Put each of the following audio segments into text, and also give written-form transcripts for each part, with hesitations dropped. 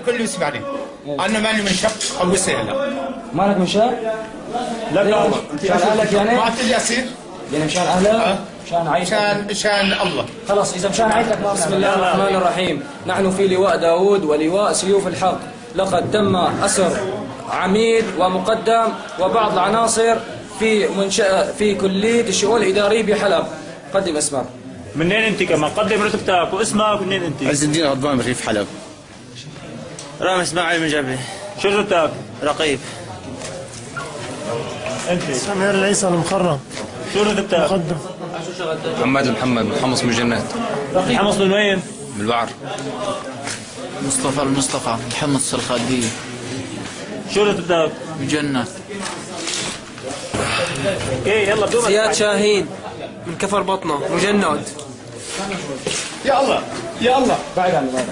الكل يسمعني. انا ماني من شق او وسيله. مالك من شق؟ لا لا مشان اهلك يعني؟ ما قلت لي اصير؟ يعني مشان اهلك؟ مشان عيلتك؟ مشان الله. خلاص اذا مشان عيلتك. بسم الله الرحمن الرحيم. نحن في لواء داوود ولواء سيوف الحق. لقد تم اسر عميد ومقدم وبعض العناصر في منشأة في كلية الشؤون الإدارية بحلب. قدم اسمك. منين انت كمان؟ قدم رتبتك واسمك. منين انت؟ عز الدين غضبان من ريف حلب. رامي اسماعيل من جبهة. شو رتبتك؟ رقيب. انت؟ سمير العيسى المخرم. شو رتبتك؟ مقدم. محمد محمد حمص من جنات. حمص من وين؟ من الوعر. مصطفى المصطفى محمص الخالدية. شو رتبتك؟ مجنات. ايه يلا بدون زياد شاهين من كفر بطنة مجند. يا الله يا الله.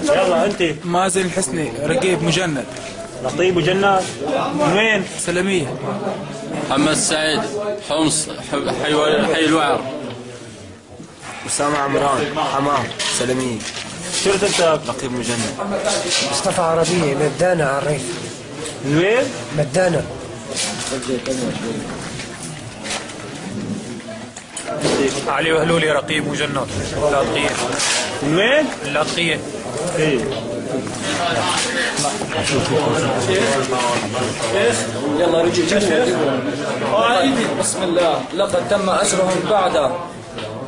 يلا انت. مازن الحسني رقيب مجند. رقيب وجنات. من وين؟ سلمية. محمد سعيد حمص حي الوعر. أسامة عمران حمام سلمية. شو رتبتك؟ رقيب مجند. مصطفى عربية مدانة على الريف. من وين؟ مدانة. علي وهلولي رقيب مجند. لاطقية. من وين؟ لاطقية. ايه يلا رجي بسم الله. لقد تم أسرهم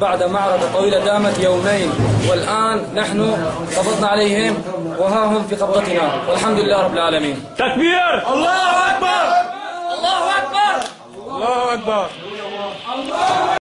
بعد معركة طويلة دامت يومين، والآن نحن قبضنا عليهم وها هم في قبضتنا، والحمد لله رب العالمين. تكبير! الله أكبر. الله أكبر. الله أكبر.